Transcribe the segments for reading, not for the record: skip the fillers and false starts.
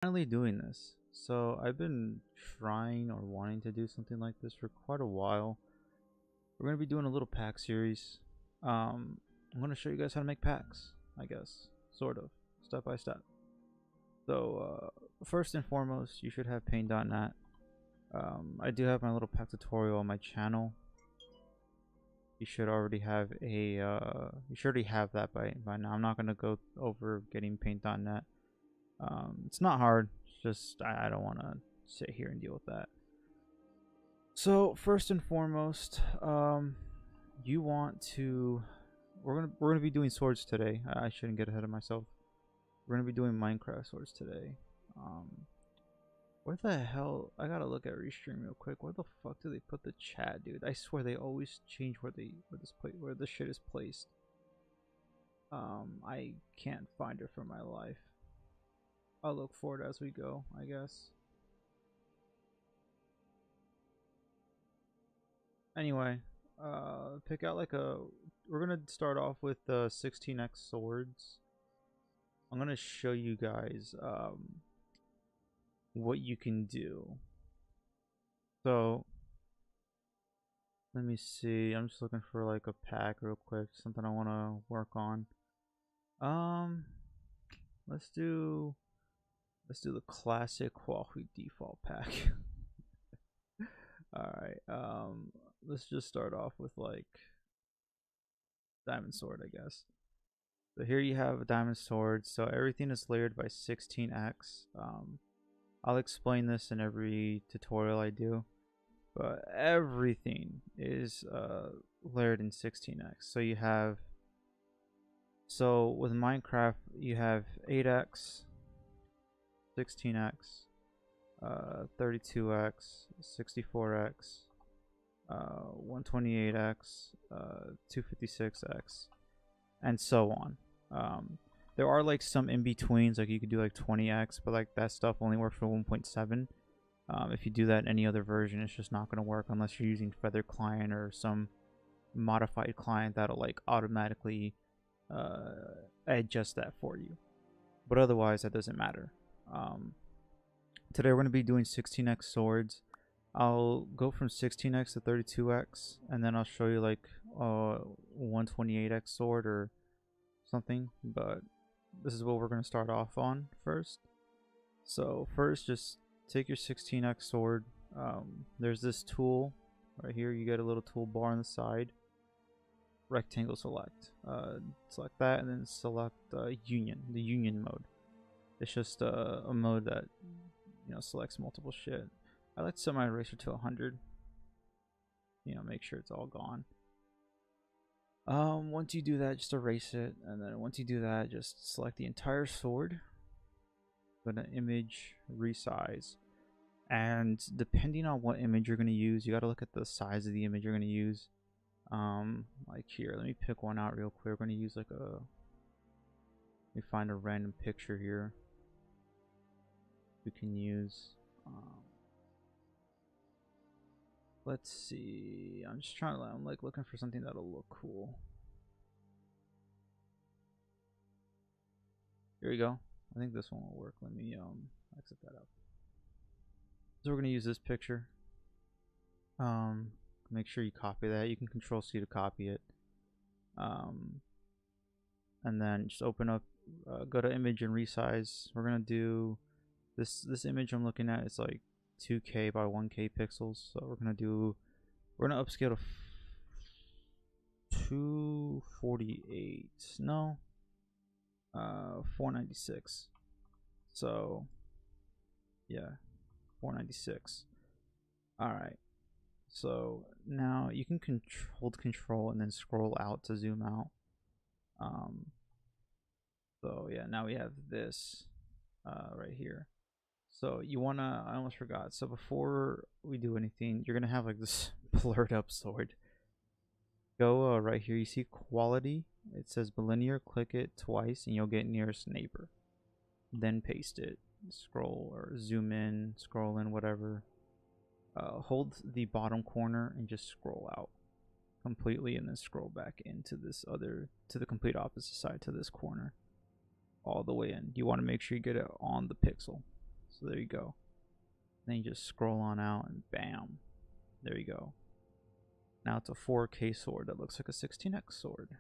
Finally doing this. So I've been trying or wanting to do something like this for quite a while. We're gonna be doing a little pack series. I'm gonna show you guys how to make packs, I guess, sort of, step by step. So first and foremost, you should have paint.net. I do have my little pack tutorial on my channel. You should already have that by now. I'm not gonna go over getting paint.net. It's not hard. It's just I don't want to sit here and deal with that. So first and foremost, you want to. We're gonna be doing swords today. I shouldn't get ahead of myself. We're gonna be doing Minecraft swords today. Where the hell? I gotta look at Restream real quick. Where the fuck do they put the chat, dude? I swear they always change where this shit is placed. I can't find it for my life. I'll look for it as we go, I guess. Anyway, pick out like a. We're gonna start off with the 16x swords. I'm gonna show you guys what you can do. So let me see. I'm just looking for like a pack real quick, something I want to work on. Um, let's do the classic Huawei default pack. All right. Let's just start off with like diamond sword, I guess. So here you have a diamond sword. So everything is layered by 16x. I'll explain this in every tutorial I do, but everything is layered in 16x. So you have, with Minecraft, you have 8x, 16x, 32x, 64x, 128x, 256x, and so on. There are like some in betweens, like you could do like 20x, but like that stuff only works for 1.7. If you do that in any other version, it's just not going to work unless you're using Feather Client or some modified client that'll like automatically adjust that for you. But otherwise, that doesn't matter. Today we're going to be doing 16x swords. I'll go from 16x to 32x, and then I'll show you like 128x sword or something. But this is what we're going to start off on first. So first, just take your 16x sword. There's this tool right here. You get a little toolbar on the side. Rectangle select. Select that, and then select union. The union mode. It's just a mode that selects multiple shit. I like to set my eraser to 100. Make sure it's all gone. Once you do that, just erase it, and then once you do that, just select the entire sword. Go to image, resize, and depending on what image you're going to use, you got to look at the size of the image you're going to use. Like here, let me pick one out real quick. We're going to use like let me find a random picture here we can use. Let's see. I'm just trying to. I'm like looking for something that'll look cool. Here we go. I think this one will work. Let me exit that out. So we're gonna use this picture. Make sure you copy that. You can Control C to copy it. And then just open up. Go to image and resize. We're gonna do this image I'm looking at. It's like 2K by 1K pixels. So we're gonna upscale to 248. No, 496. So yeah, 496. All right. So now you can hold control and then scroll out to zoom out. So yeah, now we have this right here. So you wanna, I almost forgot. So before we do anything, you're gonna have like this blurred up sword. Go right here, you see quality. It says linear, click it twice and you'll get nearest neighbor. Then paste it. Scroll or zoom in, scroll in, whatever. Hold the bottom corner and just scroll out completely, and then scroll back into to the complete opposite side, to this corner, all the way in. You want to make sure you get it on the pixel. So there you go. Then you just scroll on out and bam. There you go. Now it's a 4K sword that looks like a 16x sword.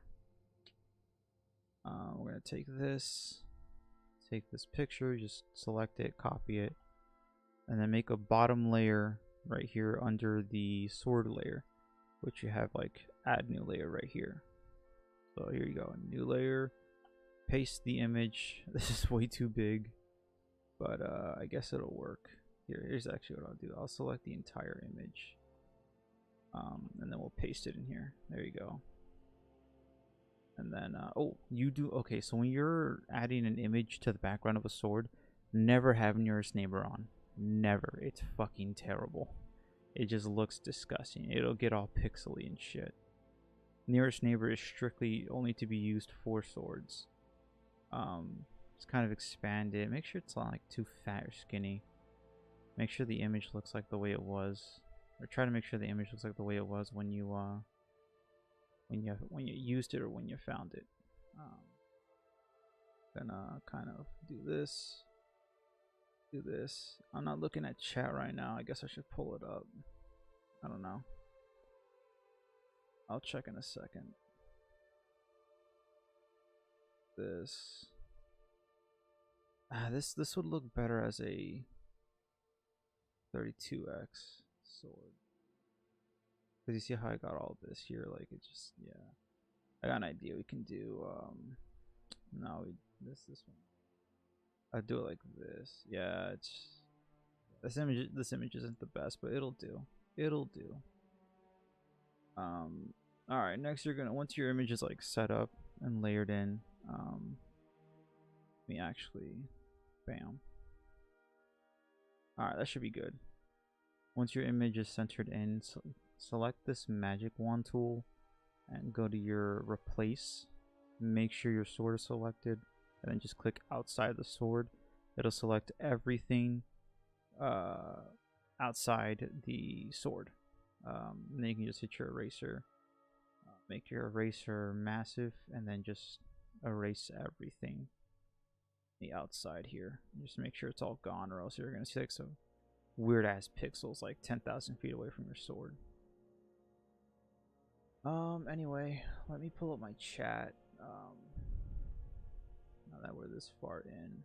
We're going to take this picture, just select it, copy it, and then make a bottom layer right here under the sword layer, which you have like add new layer right here. So here you go, new layer, paste the image. This is way too big, but I guess it'll work. Here's actually what I'll do. I'll select the entire image, and then we'll paste it in here. There you go. And then, okay, so when you're adding an image to the background of a sword, never have nearest neighbor on. Never. It's fucking terrible. It just looks disgusting. It'll get all pixely and shit. Nearest neighbor is strictly only to be used for swords. Just kind of expand it. Make sure it's not like too fat or skinny. Make sure the image looks like the way it was. Or try to make sure the image looks like the way it was when you used it or when you found it. Gonna kind of do this. I'm not looking at chat right now. I guess I should pull it up. I don't know. I'll check in a second. This would look better as a 32x sword. Because you see how I got all this here, like it just, yeah. I got an idea. We can do no, this one. I'll do it like this. Yeah, it's this image isn't the best, but it'll do. Alright, next you're gonna, once your image is like set up and layered in, let me actually bam. Alright, that should be good. Once your image is centered in, select this magic wand tool and go to your replace. Make sure your sword is selected, and then just click outside the sword. It'll select everything outside the sword. And then you can just hit your eraser, make your eraser massive, and then just erase everything the outside here. Just make sure it's all gone, or else you're gonna see like some weird ass pixels like 10,000 feet away from your sword. Anyway, let me pull up my chat. Now that we're this far in.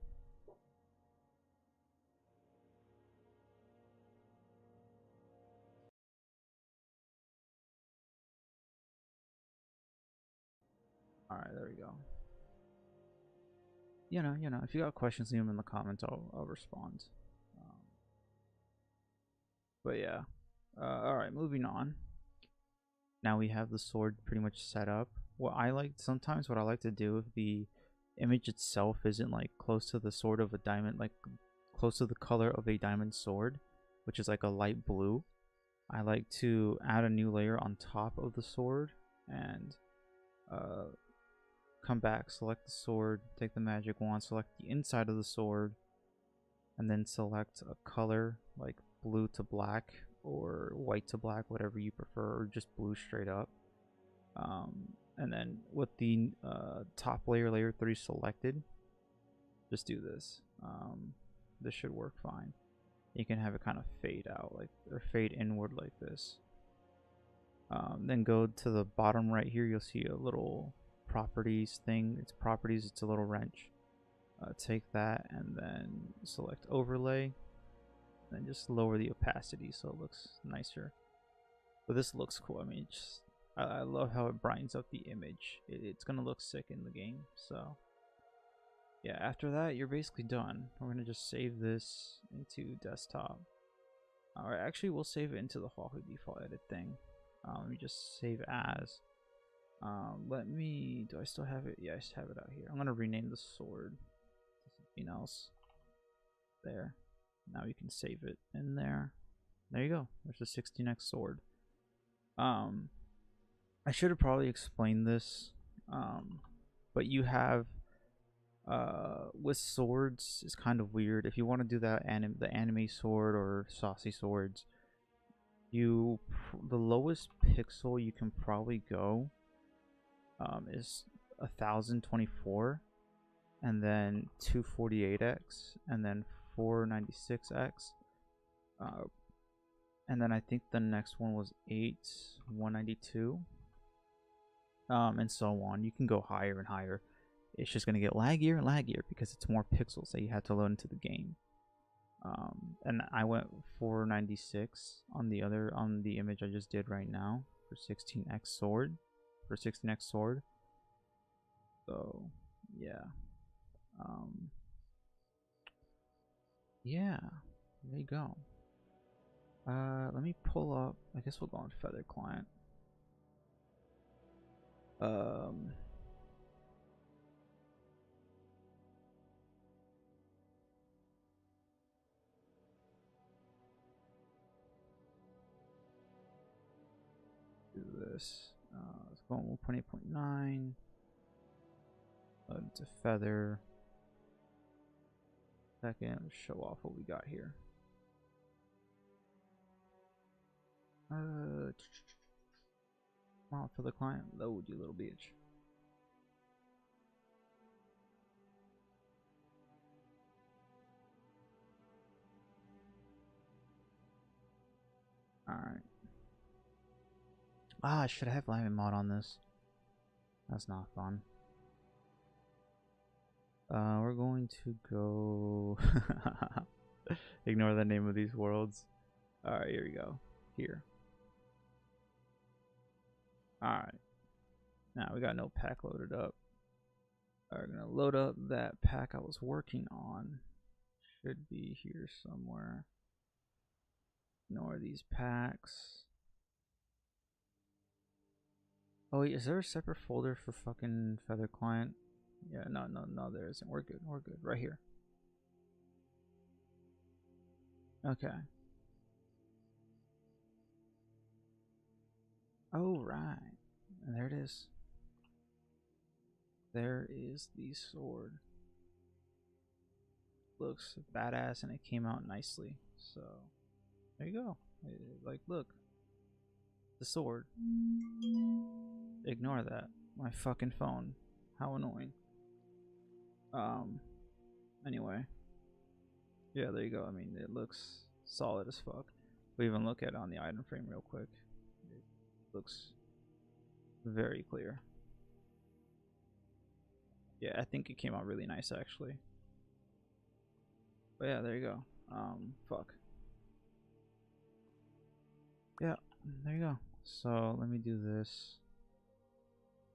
Alright, there we go. You know, if you got questions, leave them in the comments. I'll respond. But yeah. Alright, moving on. Now we have the sword pretty much set up. What I like to do, if the image itself isn't like close to the sword of a diamond, like close to the color of a diamond sword, which is like a light blue, I like to add a new layer on top of the sword and come back, select the sword, take the magic wand, select the inside of the sword, and then select a color like blue to black or white to black, whatever you prefer, or just blue straight up. And then with the top layer 3 selected, just do this. This should work fine. You can have it kind of fade out, like, or fade inward like this. Then go to the bottom right here. You'll see a little properties thing. It's properties. It's a little wrench. Take that and then select overlay. And just lower the opacity so it looks nicer. But this looks cool. I mean, I love how it brightens up the image. It's gonna look sick in the game. So yeah, after that you're basically done. We're gonna just save this into desktop. Alright, actually we'll save it into the Wahoo default edit thing. Let me just save as. Do I still have it? Yeah, I just have it out here. I'm gonna rename the sword to something else. There. Now you can save it in there. There you go. There's a 16x sword. I should have probably explained this, but you have with swords, it's kind of weird. If you want to do that the anime sword or Saucy swords, the lowest pixel you can probably go is 1024, and then 248x, and then 496x. And then I think the next one was 8 192. And so on. You can go higher and higher. It's just gonna get laggier and laggier because it's more pixels that you have to load into the game. And I went 496 on the image I just did right now for 16x sword. So yeah. Yeah, there you go. Let me pull up. I guess we'll go on Feather Client. Do this. Let's go on 1.8.9. Load into Feather. Second, show off what we got here. Come on, Feather Client, load, you little bitch. Alright. I should have Live mod on this. That's not fun. We're going to go... Ignore the name of these worlds. Alright, here we go. Here. Alright. Now we got no pack loaded up. We're gonna load up that pack I was working on. Should be here somewhere. Ignore these packs. Oh wait, is there a separate folder for fucking Feather Client? Yeah, no, there isn't. We're good, right here. Okay. Oh, right. And there it is. There is the sword. Looks badass and it came out nicely. So, there you go. Like, look. The sword. Ignore that. My fucking phone. How annoying. Anyway. Yeah, there you go. I mean, it looks solid as fuck. We even look at it on the item frame real quick. It looks very clear. Yeah, I think it came out really nice actually. But yeah, there you go. Fuck. Yeah, there you go. So let me do this.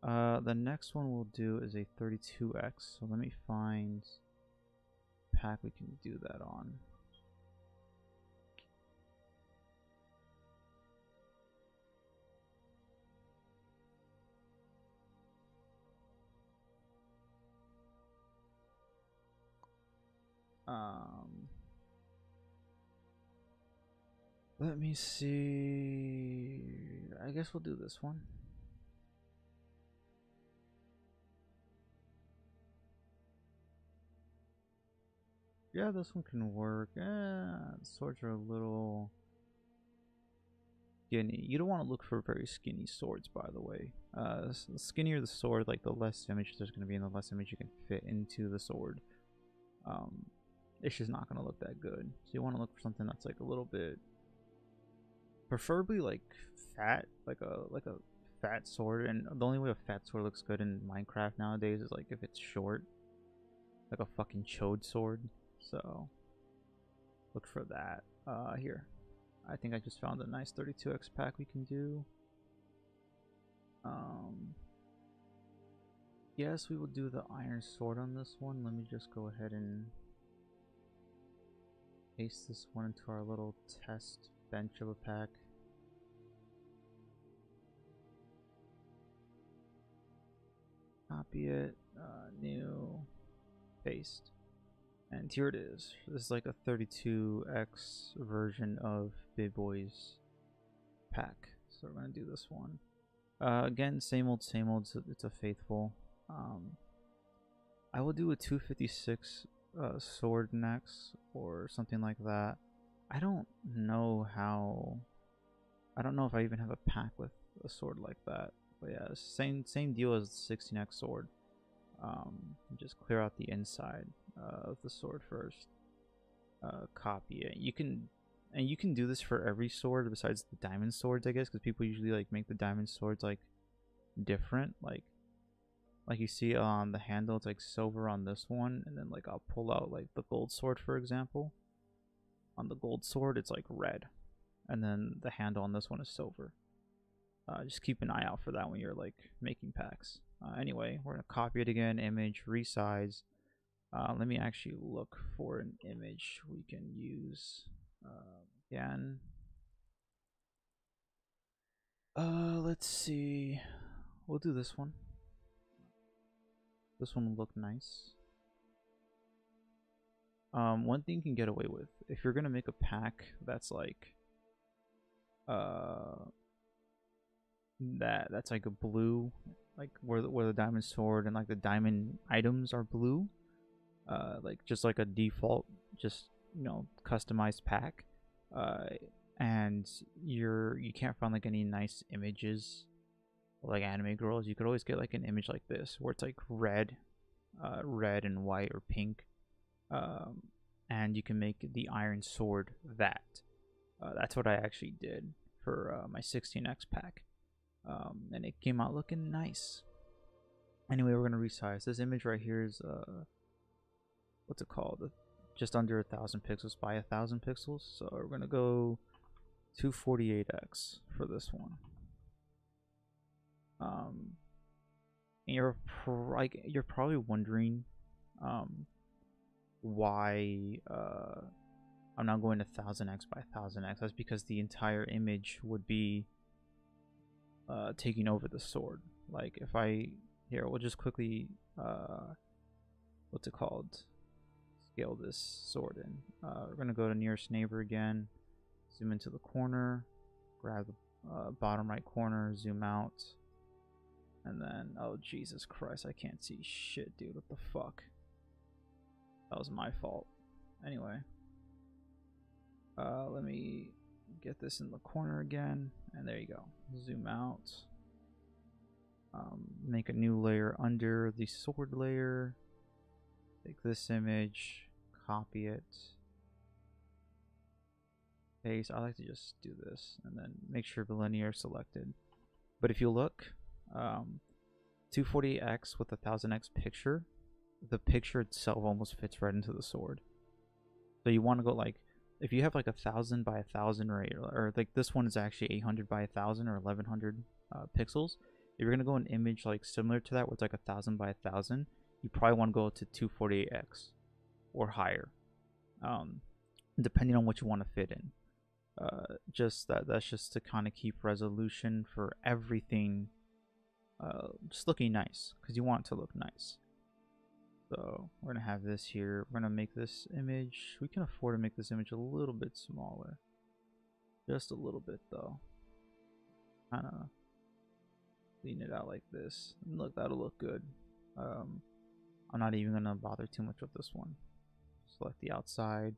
The next one we'll do is a 32x. So let me find pack we can do that on. Let me see. I guess we'll do this one. Yeah, this one can work. Swords are a little skinny. You don't want to look for very skinny swords, by the way. The skinnier the sword, like the less image there's going to be, and the less image you can fit into the sword. It's just not going to look that good. So you want to look for something that's like a little bit, preferably like fat, like a fat sword. And the only way a fat sword looks good in Minecraft nowadays is like if it's short, like a fucking chode sword. So look for that. Here, I think I just found a nice 32x pack we can do. Yes, we will do the iron sword on this one. Let me just go ahead and paste this one into our little test bench of a pack. Copy it, new, paste. And here it is. This is like a 32x version of Big Boy's pack. So we're going to do this one. Again, same old, so it's a faithful. I will do a 256 sword next, or something like that. I don't know if I even have a pack with a sword like that. But yeah, same deal as the 16x sword. Just clear out the inside of the sword first. copy it. You can do this for every sword besides the diamond swords, I guess, because people usually like make the diamond swords like different. Like you see on the handle, it's like silver on this one, and then like I'll pull out like the gold sword, for example. On the gold sword, it's like red, and then the handle on this one is silver. Just keep an eye out for that when you're like making packs. Anyway, we're gonna copy it again, image, resize. Let me actually look for an image we can use again. Let's see. We'll do this one. This one will look nice. One thing you can get away with, if you're gonna make a pack that's like that's like a blue, like where the diamond sword and like the diamond items are blue, like just like a default, just customized pack, and you can't find like any nice images like anime girls. You could always get like an image like this where it's like red and white or pink, and you can make the iron sword that. That's what I actually did for my 16x pack, and it came out looking nice. Anyway, we're gonna resize this image right here. Is what's it called? Just under 1,000 pixels by 1,000 pixels. So we're gonna go 248x for this one. And you're probably wondering why I'm not going to 1000x by 1000x. That's because the entire image would be taking over the sword. Like if we'll just quickly what's it called? Scale this sword in. We're gonna go to nearest neighbor again, zoom into the corner, grab the bottom right corner, zoom out, and then oh Jesus Christ, I can't see shit, dude. What the fuck? That was my fault. Anyway, let me get this in the corner again, and there you go. Zoom out. Make a new layer under the sword layer. Take this image, copy it, paste. I like to just do this, and then make sure the linear is selected. But if you look, 240x with a 1000x picture, the picture itself almost fits right into the sword. So you want to go like, if you have like 1,000 by 1,000 or like this one is actually 800 by 1,000 or 1,100 pixels. If you're gonna go an image like similar to that, where it's like 1,000 by 1,000, you probably want to go to 248x or higher, depending on what you want to fit in. That's just to kind of keep resolution for everything just looking nice, because you want it to look nice. So we're gonna have this here. We're gonna make this image. We can afford to make this image a little bit smaller, just a little bit though. Kind of lean it out like this. And look, that'll look good. I'm not even gonna bother too much with this one. Select the outside,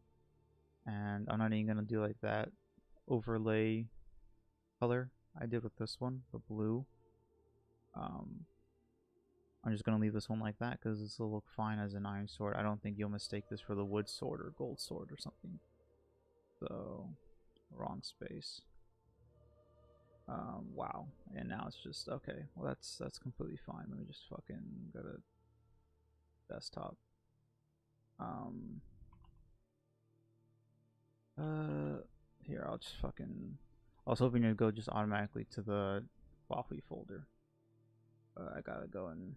and I'm not even gonna do like that overlay color I did with this one, the blue. I'm just gonna leave this one like that because this will look fine as an iron sword. I don't think you'll mistake this for the wood sword or gold sword or something. So, wrong space. Wow. And now it's just okay. Well, that's completely fine. Let me just fucking go to desktop. Here, I'll just fucking. I was hoping it'd go just automatically to the Waffle folder. I gotta go and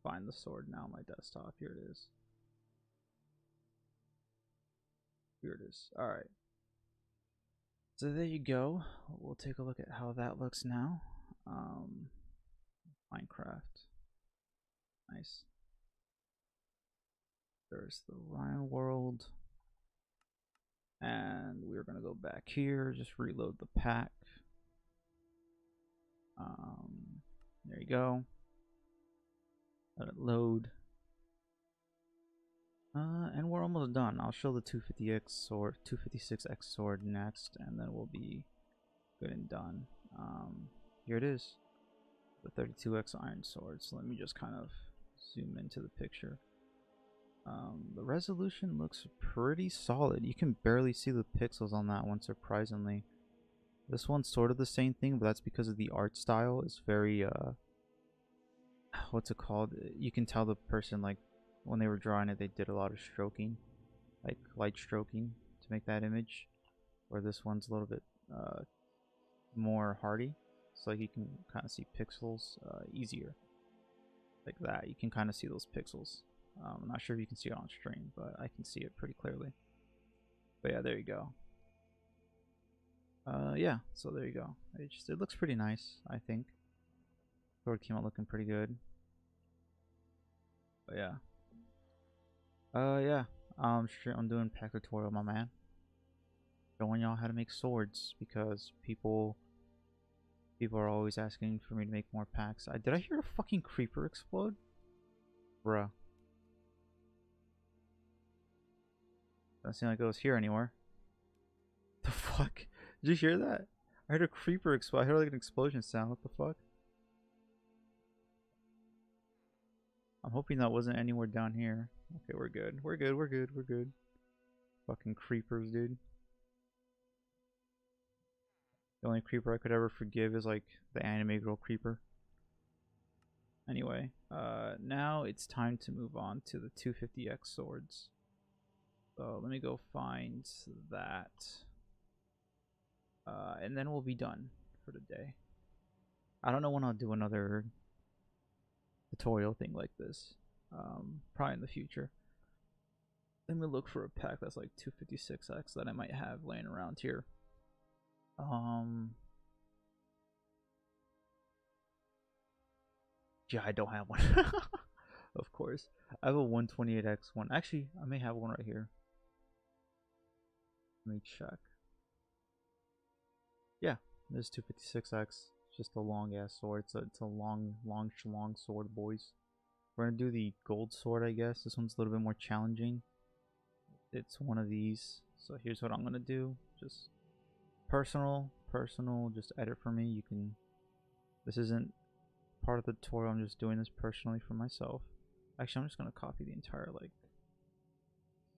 find the sword now on my desktop. Here it is. Here it is. Alright. So there you go. We'll take a look at how that looks now. Minecraft. Nice. There's the Ryan world. And we're gonna go back here, just reload the pack. There you go. Let it load. And we're almost done. I'll show the 250x sword, 256x sword next, and then we'll be good and done. Here it is, the 32x iron sword. So let me just kind of zoom into the picture. The resolution looks pretty solid. You can barely see the pixels on that one, surprisingly. This one's sort of the same thing, but that's because of the art style. It's very, what's it called? You can tell the person, like, when they were drawing it, they did a lot of stroking, like light stroking to make that image. Where this one's a little bit more hardy, so like you can kind of see pixels easier. Like that, you can kind of see those pixels. I'm not sure if you can see it on stream, but I can see it pretty clearly. But yeah, there you go. Yeah, so there you go. It looks pretty nice, I think. Sword came out looking pretty good. But yeah. Yeah. I'm doing pack tutorial, my man. Showing y'all how to make swords because people are always asking for me to make more packs. Did I hear a fucking creeper explode? Bruh. Doesn't seem like it was here anymore. The fuck? Did you hear that? I heard a creeper explode. I heard like an explosion sound. What the fuck? I'm hoping that wasn't anywhere down here. Okay, we're good. We're good. We're good. We're good. Fucking creepers, dude. The only creeper I could ever forgive is like the anime girl creeper. Anyway, now it's time to move on to the 250x swords. So let me go find that. And then we'll be done for the day. I don't know when I'll do another tutorial thing like this. Probably in the future. Let me look for a pack that's like 256x that I might have laying around here. Yeah, I don't have one. Of course. I have a 128x one. Actually, I may have one right here. Let me check. Yeah, there's 256x. It's just a long ass sword. It's a long sword, boys. We're gonna do the gold sword, I guess. This one's a little bit more challenging. It's one of these. So here's what I'm gonna do. Just personal, just edit for me. You can, this isn't part of the tutorial, I'm just doing this personally for myself. Actually, I'm just gonna copy the entire, like,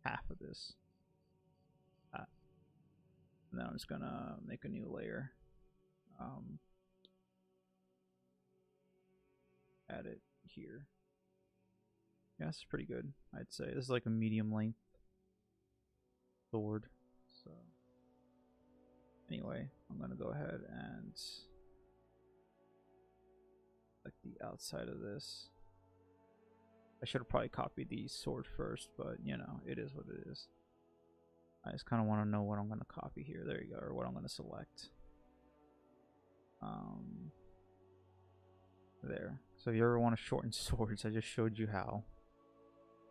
half of this. And then I'm just gonna make a new layer. Add it here. Yeah, this is pretty good, I'd say. This is like a medium length sword. So anyway, I'm gonna go ahead and like the outside of this. I should have probably copied the sword first, but you know, it is what it is. I just kind of want to know what I'm going to copy here. There you go, or what I'm going to select. There. So if you ever want to shorten swords, I just showed you how.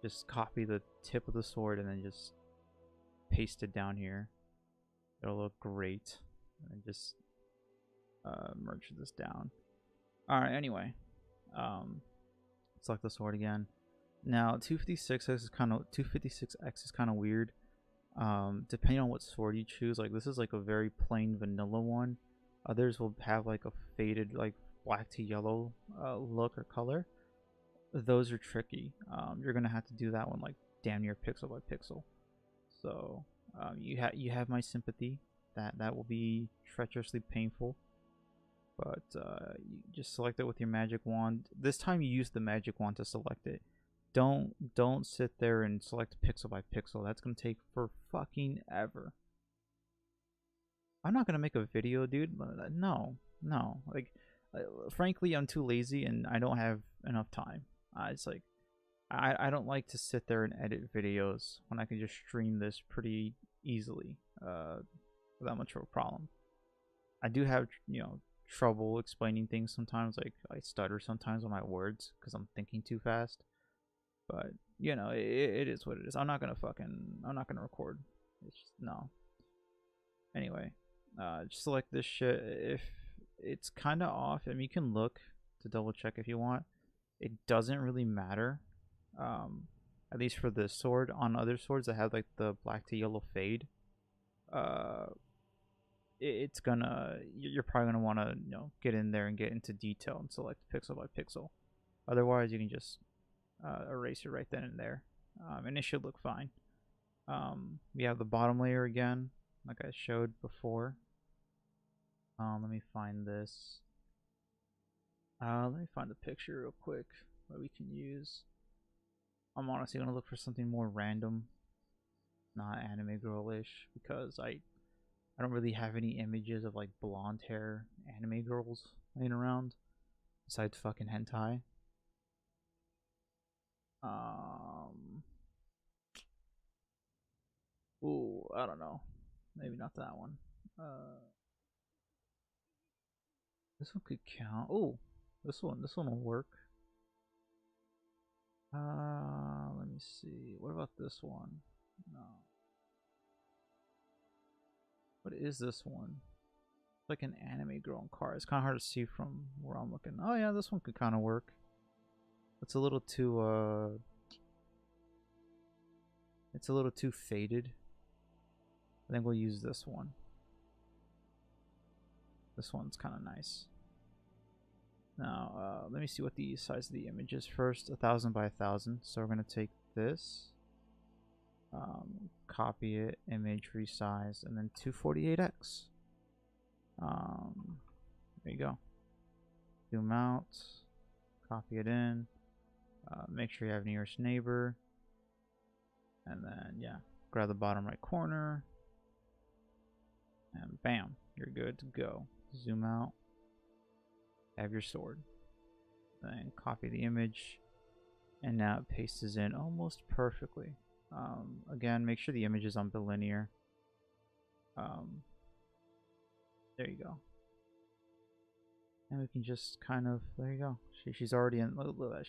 Just copy the tip of the sword and then just paste it down here. It'll look great. And just merge this down. Alright, anyway. Select the sword again. Now 256x is kind of weird. Depending on what sword you choose, like this is like a very plain vanilla one. Others will have like a faded, like black to yellow look or color. Those are tricky. You're gonna have to do that one like damn near pixel by pixel. So you have my sympathy. That will be treacherously painful. But you just select it with your magic wand. This time you use the magic wand to select it. Don't sit there and select pixel by pixel. That's gonna take for fucking ever. I'm not gonna make a video, dude. No. Like, frankly, I'm too lazy and I don't have enough time. It's like I don't like to sit there and edit videos when I can just stream this pretty easily without much of a problem. I do have, you know, trouble explaining things sometimes. Like I stutter sometimes on my words because I'm thinking too fast. But you know, it is what it is. I'm not gonna record. It's just, no. Anyway, just select this shit. If it's kind of off, I mean, you can look to double check if you want. It doesn't really matter. At least for this sword. On other swords that have like the black to yellow fade, it's gonna, you're probably gonna want to, you know, get in there and get into detail and select pixel by pixel. Otherwise, you can just erase it right then and there. and it should look fine. We have the bottom layer again, like I showed before. Let me find this. Let me find the picture real quick that we can use. I'm honestly gonna look for something more random, not anime girlish, because I don't really have any images of like blonde hair anime girls laying around besides fucking hentai. Um, ooh, I don't know. Maybe not that one. This one could count. Oh, this one will work. Let me see. What about this one? No. What is this one? It's like an anime girl in car. It's kind of hard to see from where I'm looking. Oh yeah, this one could kind of work. It's a little too it's a little too faded. I think we'll use this one. This one's kind of nice. Now, let me see what the size of the image is first. 1000 by 1000. So we're gonna take this, copy it, image, resize, and then 248x. There you go. Zoom out, copy it in, make sure you have nearest neighbor, and then yeah, grab the bottom right corner, and bam, you're good to go. Zoom out, have your sword, then copy the image, and now it pastes in almost perfectly. Again, make sure the image is on bilinear. There you go. And we can just kind of, there you go. She's already in, look at that,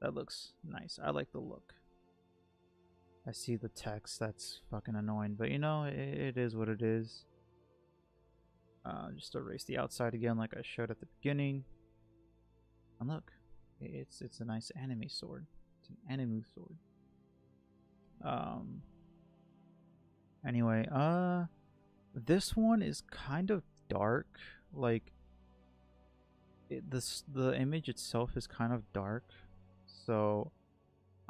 that looks nice. I like the look. I see the text, that's fucking annoying, but you know, it is what it is. Just erase the outside again like I showed at the beginning. And look, it's a nice anime sword. It's an anime sword. Anyway, this one is kind of dark. Like, the image itself is kind of dark, so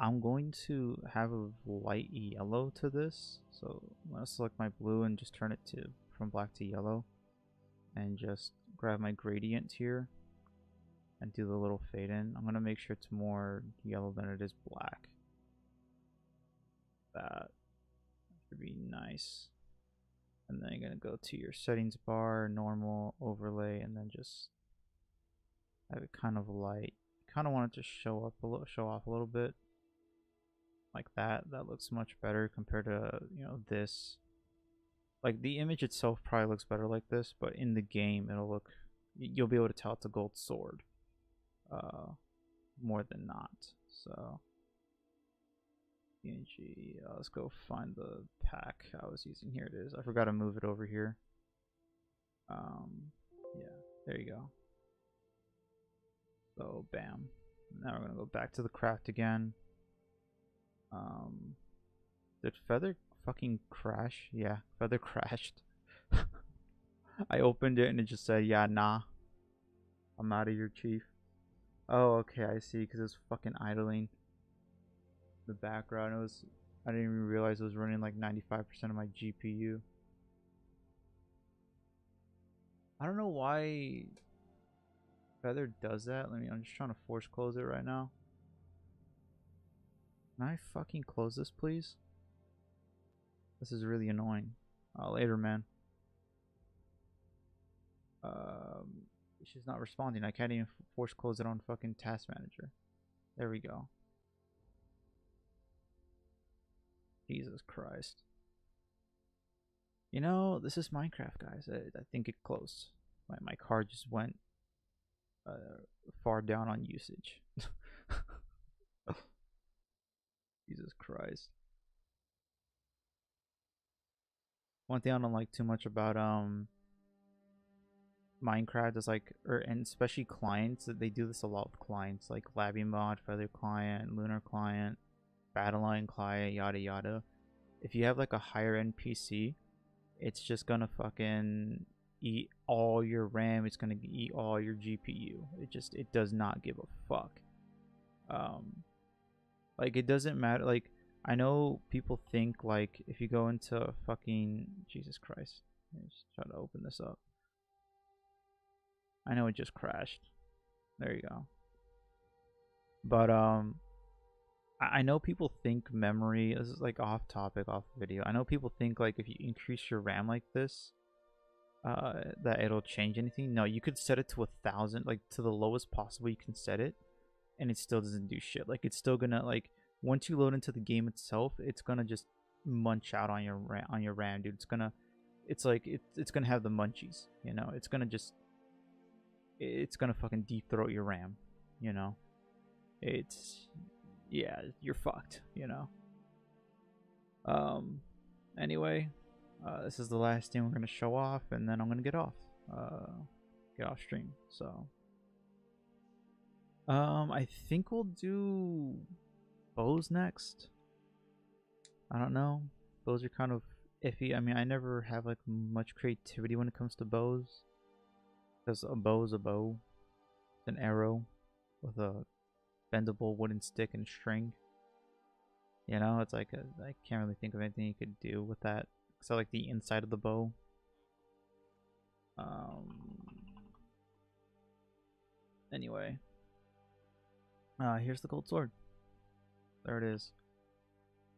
I'm going to have a light yellow to this. So I'm gonna select my blue and just turn it to from black to yellow, and just grab my gradient here and do the little fade in. I'm gonna make sure it's more yellow than it is black. That should be nice. And then you're gonna go to your settings bar, normal, overlay, and then just have it kind of light. Kind of want it to show off a little bit, like that. That looks much better compared to, you know, this. Like, the image itself probably looks better like this, but in the game it'll look, you'll be able to tell it's a gold sword, more than not. So PNG, let's go find the pack I was using. Here it is. I forgot to move it over here. Yeah, there you go. So bam. Now we're gonna go back to the craft again. Did Feather fucking crash? Yeah, Feather crashed. I opened it and it just said, yeah, nah, I'm out of here, chief. Oh, okay, I see, because it's fucking idling the background. I didn't even realize it was running like 95% of my GPU. I don't know why Feather does that. I'm just trying to force close it right now. Can I fucking close this, please? This is really annoying. Later, man. She's not responding. I can't even force close it on fucking Task Manager. There we go. Jesus Christ. You know, this is Minecraft, guys. I think it closed. My card just went far down on usage. Jesus Christ. One thing I don't like too much about Minecraft is like, and especially clients, that they do this a lot with clients, like Labby Mod, Feather Client, Lunar Client, Battleline Client, yada yada. If you have like a higher end PC, it's just gonna fucking eat all your RAM. It's gonna eat all your GPU. It does not give a fuck. Like, it doesn't matter. Like, I know people think, like, if you go into fucking... Jesus Christ. Let me just try to open this up. I know it just crashed. There you go. But, I know people think memory... This is, like, off topic, off video. I know people think, like, if you increase your RAM like this, that it'll change anything. No, you could set it to 1,000, like, to the lowest possible you can set it, and it still doesn't do shit. Like, it's still gonna, like, once you load into the game itself, it's gonna just munch out on your RAM, dude. It's like it's gonna have the munchies, you know. It's gonna fucking deep throat your RAM, you know. It's yeah, you're fucked, you know. Anyway, this is the last thing we're gonna show off, and then I'm gonna get off stream. So I think we'll do bows next. I don't know. Bows are kind of iffy. I mean, I never have like much creativity when it comes to bows. Because a bow is a bow. It's an arrow with a bendable wooden stick and string. You know, it's like I can't really think of anything you could do with that. Except like the inside of the bow. Anyway. Here's the gold sword. There it is.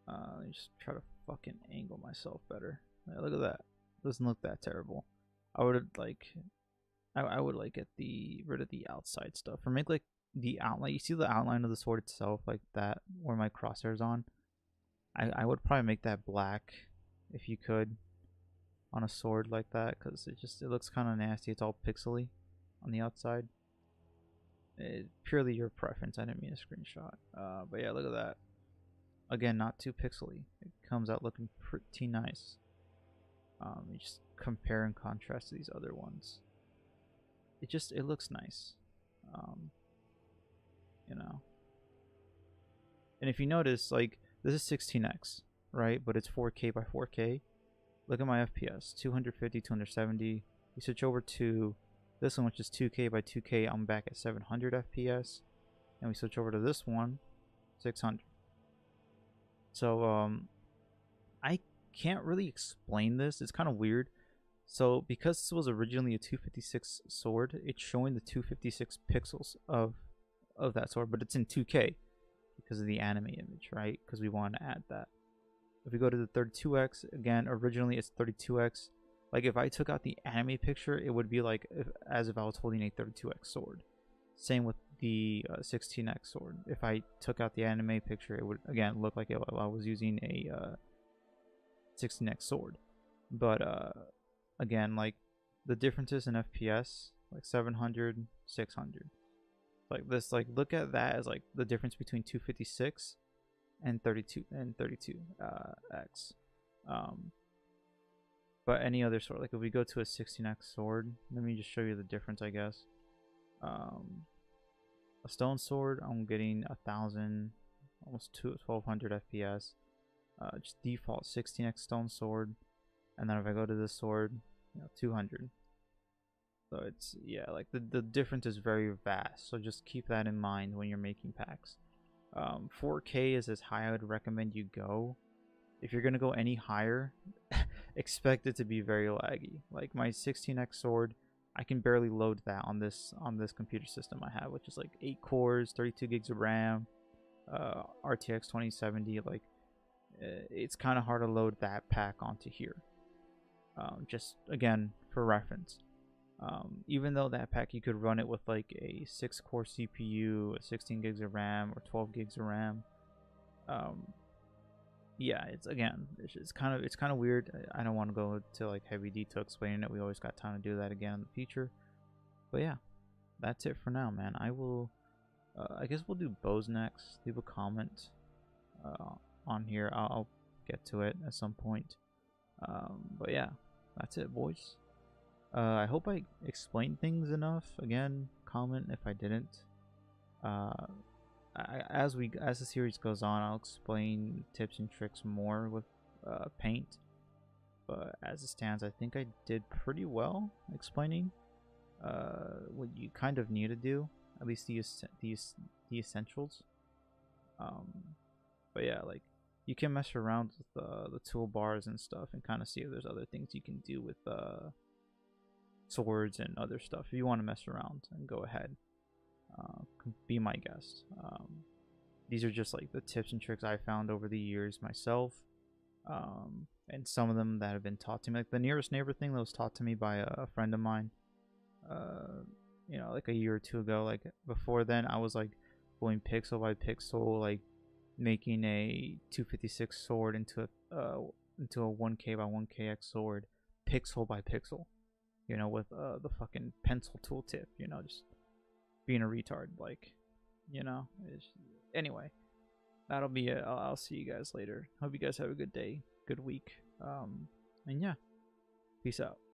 Let me just try to fucking angle myself better. Yeah, look at that. Doesn't look that terrible. I would like, I would like get rid of the outside stuff, or make like the outline. You see the outline of the sword itself, like that, where my crosshair's on. I would probably make that black, if you could, on a sword like that, because it looks kind of nasty. It's all pixely on the outside. Purely your preference. I didn't mean a screenshot. But yeah, look at that. Again, not too pixely. It comes out looking pretty nice. You just compare and contrast to these other ones. It looks nice. You know. And if you notice, like, this is 16x, right? But it's 4K by 4K. Look at my FPS, 250, 270. You switch over to this one, which is 2K by 2K. I'm back at 700 FPS. And we switch over to this one, 600. So, I can't really explain this. It's kind of weird. So, because this was originally a 256 sword, it's showing the 256 pixels of that sword, but it's in 2K because of the anime image, right? Because we want to add that. If we go to the 32x, again, originally it's 32x. Like, if I took out the anime picture, it would be like as if I was holding a 32x sword. Same with the 16x sword. If I took out the anime picture, it would again look like I was using a 16x sword. But again, like, the differences in FPS, like 700, 600. Like this, like, look at that as like the difference between 256 and 32x. But any other sword, like if we go to a 16x sword, let me just show you the difference, I guess. A stone sword, I'm getting 1,000, almost 1,200 FPS. Just default 16x stone sword, and then if I go to this sword, 200. So it's, yeah, like the difference is very vast. So just keep that in mind when you're making packs. 4K is as high I would recommend you go. If you're gonna go any higher, expect it to be very laggy. Like my 16x sword, I can barely load that on this computer system I have, which is like 8 cores, 32 gigs of RAM, RTX 2070. Like, it's kind of hard to load that pack onto here. Just again for reference. Even though that pack you could run it with like a 6-core CPU, 16 gigs of RAM, or 12 gigs of RAM. Yeah, it's kind of weird. I don't want to go to like heavy detail explaining it. We always got time to do that again in the future. But yeah, that's it for now, man. I will. I guess we'll do bows next. Leave a comment on here. I'll get to it at some point. But yeah, that's it, boys. I hope I explained things enough. Again, comment if I didn't. As the series goes on, I'll explain tips and tricks more with paint. But as it stands, I think I did pretty well explaining what you kind of need to do, at least the essentials. But yeah, like you can mess around with the toolbars and stuff and kind of see if there's other things you can do with swords and other stuff. If you want to mess around, and go ahead, be my guest. These are just like the tips and tricks I found over the years myself, and some of them that have been taught to me. Like the nearest neighbor thing that was taught to me by a friend of mine, like a year or two ago. Like before then, I was like going pixel by pixel, like making a 256 sword into a 1K by 1KX sword, pixel by pixel. With the fucking pencil tooltip. Just being a retard. Like, anyway, that'll be it. I'll see you guys later. Hope you guys have a good day, good week. And yeah, peace out.